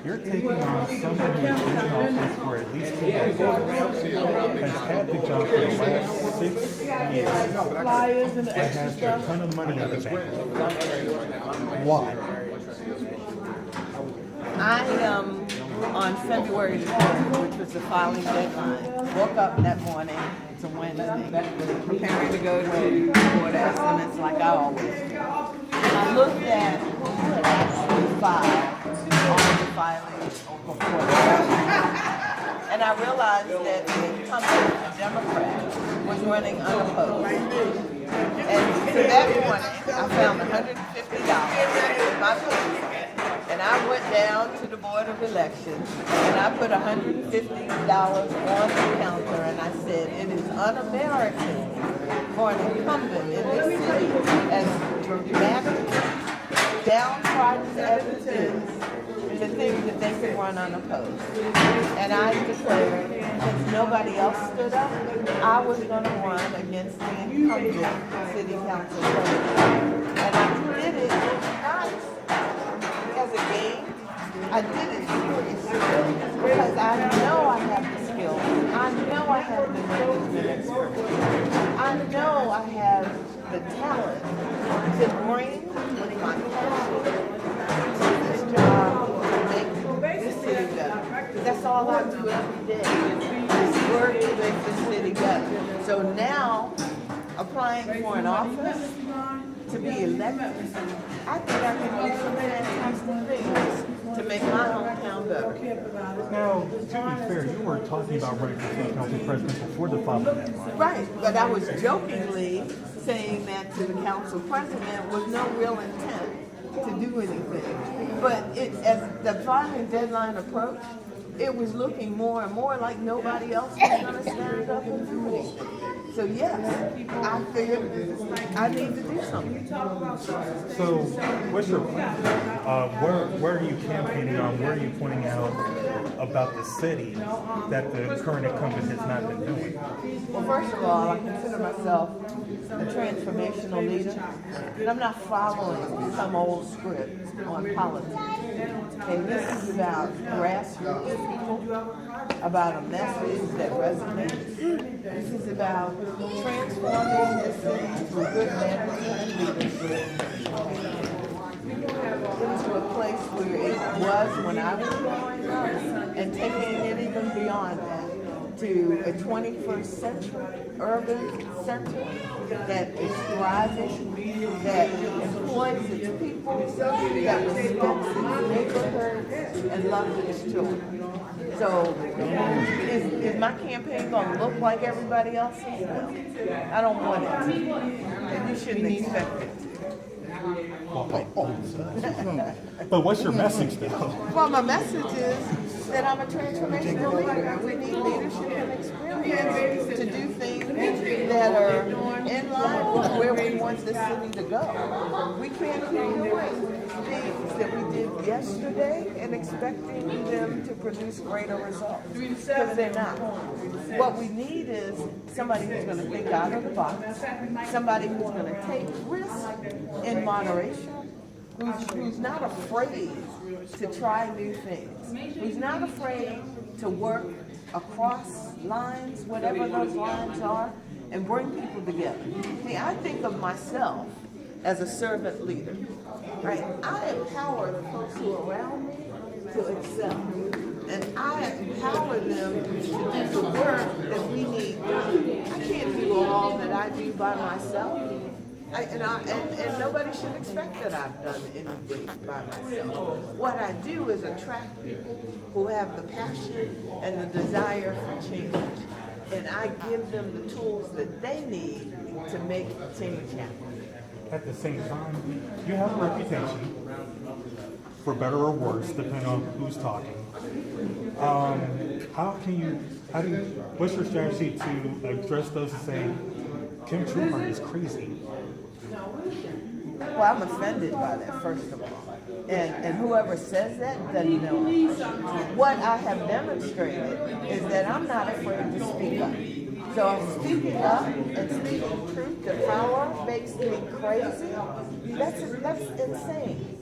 You're taking on someone who's been in office for at least 2 decades, has had the job for the last 6 years, Flyers and and extra has a stuff. ton of money in the bank. Why? On February the 5th, which was the filing deadline, woke up that morning, it's a Wednesday, preparing to go to board estimates like I always do. I looked at who had actually filed all the filings before the election, and I realized that the incumbent Democrat was running unopposed. And so that morning, I found $150 in my purse. And I went down to the Board of Elections and I put $150 on the counter and I said, it is un-American for an incumbent in this city, as dramatic, downtrodden as it is, to think that they could run unopposed. And I declared, since nobody else stood up, I was going to run against the incumbent city council president. And I did it not as a game. I did it seriously because I know I have the skills. I know I have the management expertise. I know I have the talent to bring my passion to this job to make this city better. That's all I do every day. Is work to make this city better. So now, applying for an office to be elected, I think I can do some fantastic things to make my hometown better. Now, to be fair, you were talking about running for city council president before the filing deadline. Right, but I was jokingly saying that to the council president with no real intent to do anything. But as the filing deadline approached, it was looking more and more like nobody else was going to stand up and do anything. So yes, I figured I need to do something. So, what's your plan? Where are you campaigning on? Where are you pointing out about the city that the current incumbent has not been doing? Well, first of all, I consider myself a transformational leader, and I'm not following some old script on politics. Okay, this is about grassroots people, about a message that resonates. This is about transforming the city through good management and leadership into a place where it was when I was growing up, and taking it even beyond that to a 21st century urban center that is thriving, that employs its people, that respects its neighborhoods and loves its children. So, is my campaign going to look like everybody else's? No. I don't want it to. And you shouldn't expect it to. But what's your message, though? Well, my message is that I'm a transformational leader. We need leadership and experience to do things that are in line with where we want the city to go. We can't keep doing things that we did yesterday and expecting them to produce greater results, because they're not. What we need is somebody who's going to think out of the box, somebody who's going to take risks in moderation, who's not afraid to try new things, who's not afraid to work across lines, whatever those lines are, and bring people together. See, I think of myself as a servant leader, right? I empower the folks who are around me to excel, and I empower them to do the work that we need done. I can't do all that I do by myself. And nobody should expect that I've done anything by myself. What I do is attract people who have the passion and the desire for change. And I give them the tools that they need to make change happen. At the same time, you have a reputation, for better or worse, depending on who's talking. What's your strategy to address those who say, Kim Trueheart is crazy? Well, I'm offended by that, first of all. And whoever says that doesn't know me. What I have demonstrated is that I'm not afraid to speak up. So I'm speaking up and speaking truth to power makes me crazy. That's insane.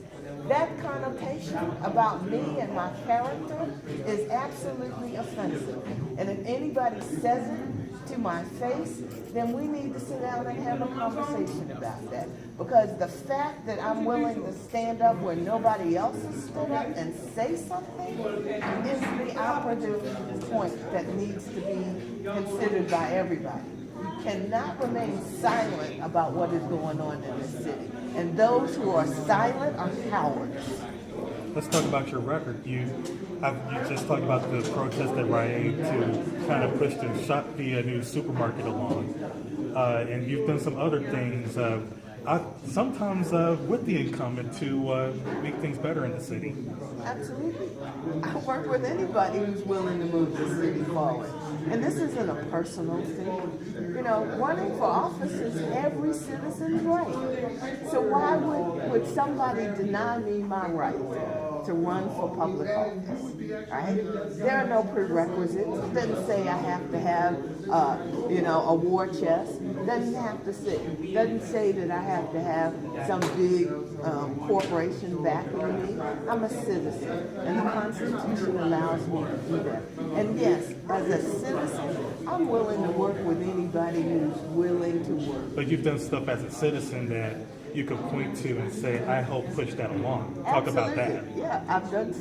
that connotation about me and my character is absolutely offensive. And if anybody says it to my face, then we need to sit down and have a conversation about that. Because the fact that I'm willing to stand up where nobody else has stood up and say something is the operative point that needs to be considered by everybody. You cannot remain silent about what is going on in this city. And those who are silent are cowards. Let's talk about your record. You just talked about the protest at Rite Aid to kind of push the new supermarket along, and you've done some other things. Sometimes with the incumbent to make things better in the city. Absolutely. I work with anybody who's willing to move the city forward. And this isn't a personal thing. You know, running for office is every citizen's right. So why would somebody deny me my right to run for public office? Right? There are no prerequisites. It doesn't say I have to have, a war chest. Doesn't have to say. Doesn't say that I have to have some big corporation backing me. I'm a citizen, and the Constitution allows me to do that. And yes, as a citizen, I'm willing to work with anybody who's willing to work. But you've done stuff as a citizen that you could point to and say, I helped push that along. Talk about that. Yeah, I've done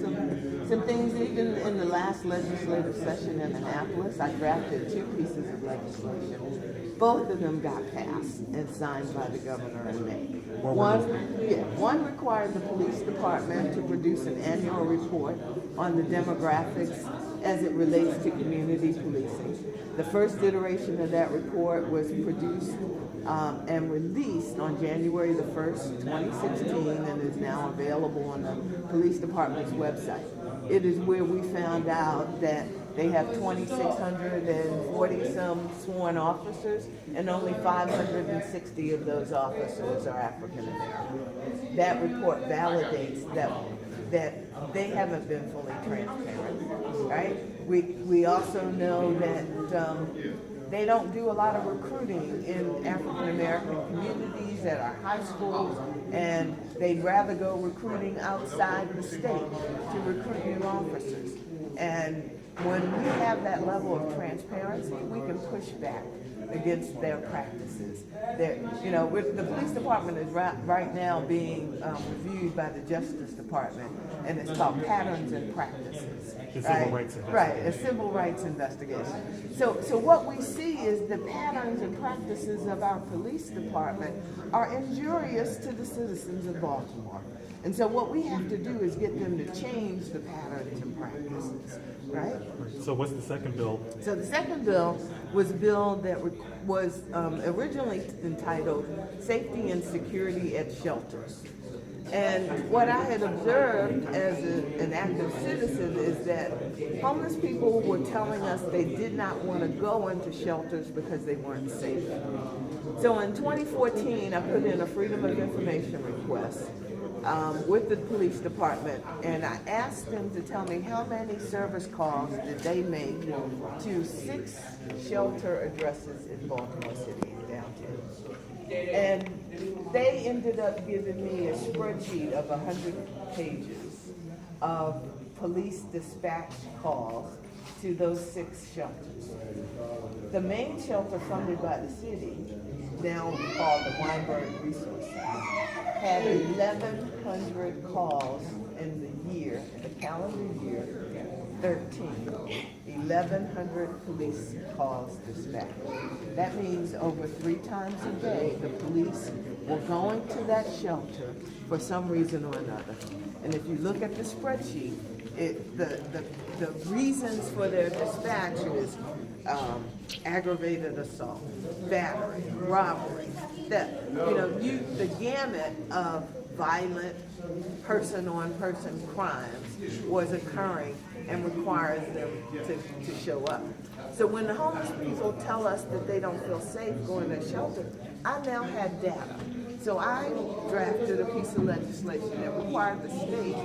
some things even in the last legislative session in Annapolis. I drafted 2 pieces of legislation. Both of them got passed and signed by the governor in May. One required the police department to produce an annual report on the demographics as it relates to community policing. The first iteration of that report was produced and released on January the 1st, 2016, and is now available on the police department's website. It is where we found out that they have 2,640 some sworn officers, and only 560 of those officers are African American. That report validates that they haven't been fully transparent, right? We also know that they don't do a lot of recruiting in African American communities at our high schools, and they'd rather go recruiting outside the state to recruit new officers. And when we have that level of transparency, we can push back against their practices. The police department is right now being reviewed by the Justice Department, and it's called Patterns and Practices. Civil rights investigation. Right, a civil rights investigation. So what we see is the patterns and practices of our police department are injurious to the citizens of Baltimore. And so what we have to do is get them to change the patterns and practices, right? So what's the second bill? So the second bill was a bill that was originally entitled Safety and Security at Shelters. And what I had observed as an active citizen is that homeless people were telling us they did not want to go into shelters because they weren't safe. So in 2014, I put in a Freedom of Information request with the police department, and I asked them to tell me how many service calls did they make to 6 shelter addresses in Baltimore City downtown. And they ended up giving me a spreadsheet of 100 pages of police dispatch calls to those 6 shelters. The main shelter funded by the city, now called the Weinberg Resource Center, had 1,100 calls in the year, in the calendar year 13. 1,100 police calls dispatched. That means over 3 times a day, the police were going to that shelter for some reason or another. And if you look at the spreadsheet, the reasons for their dispatch is aggravated assault, battery, robbery, theft. The gamut of violent person-on-person crimes was occurring and requires them to show up. So when the homeless people tell us that they don't feel safe going to shelter, I now had data. So I drafted a piece of legislation that required the state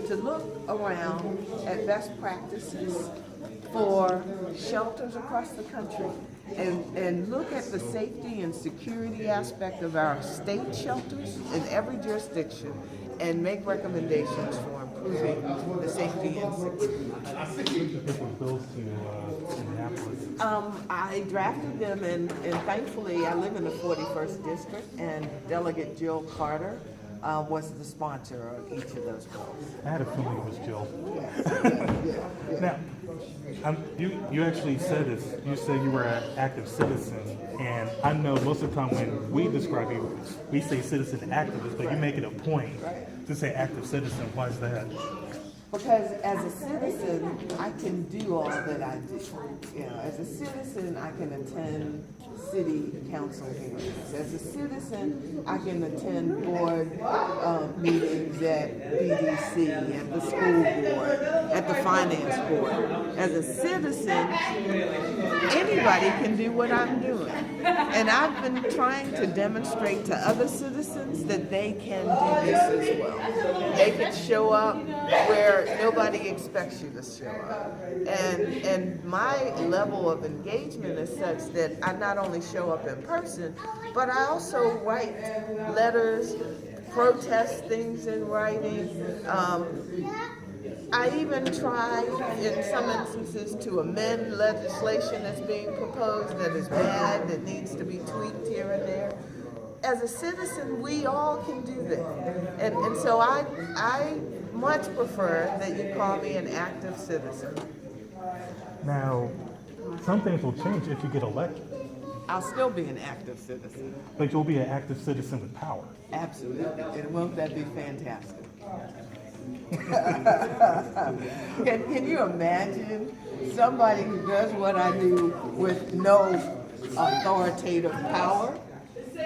to look around at best practices for shelters across the country and look at the safety and security aspect of our state shelters in every jurisdiction and make recommendations for improving the safety and security. Different bills to Indianapolis. I drafted them, and thankfully I live in the 41st district, and Delegate Jill Carter was the sponsor of each of those bills. I had a feeling it was Jill. Yeah. Now, you actually said this. You said you were an active citizen, and I know most of the time when we describe you, we say citizen activist, but you make it a point to say active citizen. Why is that? Because as a citizen, I can do all that I do. You know, as a citizen, I can attend city council hearings. As a citizen, I can attend board meetings at BDC, at the school board, at the finance board. As a citizen, anybody can do what I'm doing. And I've been trying to demonstrate to other citizens that they can do this as well. They can show up where nobody expects you to show up. And my level of engagement is such that I not only show up in person, but I also write letters, protest things in writing. I even try, in some instances, to amend legislation that's being proposed that is bad, that needs to be tweaked here and there. As a citizen, we all can do that. And so I much prefer that you call me an active citizen. Now, some things will change if you get elected, I'll still be an active citizen. but you'll be an active citizen with power. Absolutely. And won't that be fantastic? Can you imagine somebody who does what I do with no authoritative power,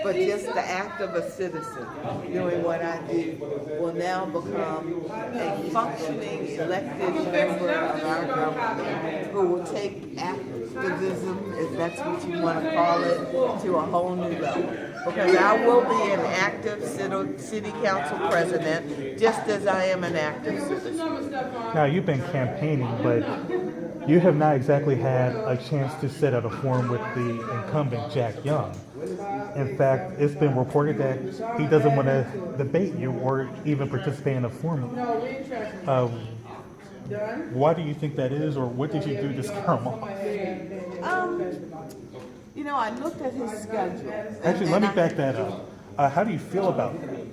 but just the act of a citizen doing what I do will now become a functioning elected member of our government who will take activism, if that's what you want to call it, to a whole new level. Because I will be an active city council president, just as I am an active citizen. Now, you've been campaigning, but you have not exactly had a chance to sit at a forum with the incumbent, Jack Young. In fact, it's been reported that he doesn't want to debate you or even participate in a forum. Why do you think that is, or what did you do to scare him off? You know, I looked at his schedule. Actually, let me back that up. How do you feel about that?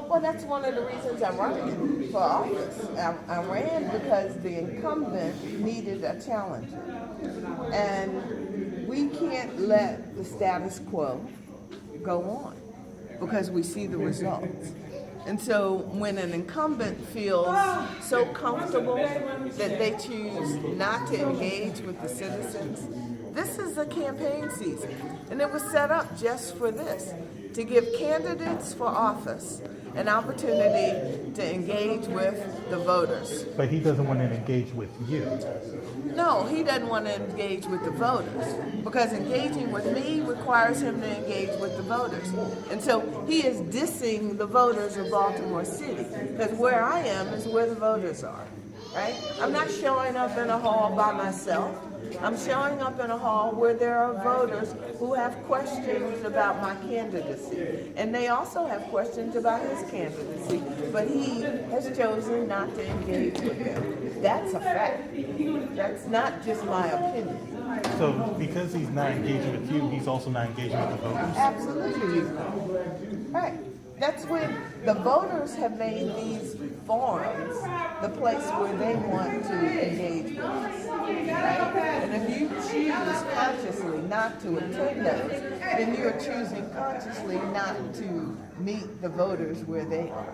Well, that's one of the reasons I ran for office. I ran because the incumbent needed a challenger. And we can't let the status quo go on because we see the results. And so when an incumbent feels so comfortable that they choose not to engage with the citizens, this is a campaign season. And it was set up just for this, to give candidates for office an opportunity to engage with the voters. But he doesn't want to engage with you. No, he doesn't want to engage with the voters because engaging with me requires him to engage with the voters. And so he is dissing the voters of Baltimore City because where I am is where the voters are, right? I'm not showing up in a hall by myself. I'm showing up in a hall where there are voters who have questions about my candidacy. And they also have questions about his candidacy, but he has chosen not to engage with them. That's a fact. That's not just my opinion. So because he's not engaging with you, he's also not engaging with the voters? Absolutely he's not. Right. That's when the voters have made these forums the place where they want to engage with us. Right? And if you choose consciously not to attend those, then you're choosing consciously not to meet the voters where they are.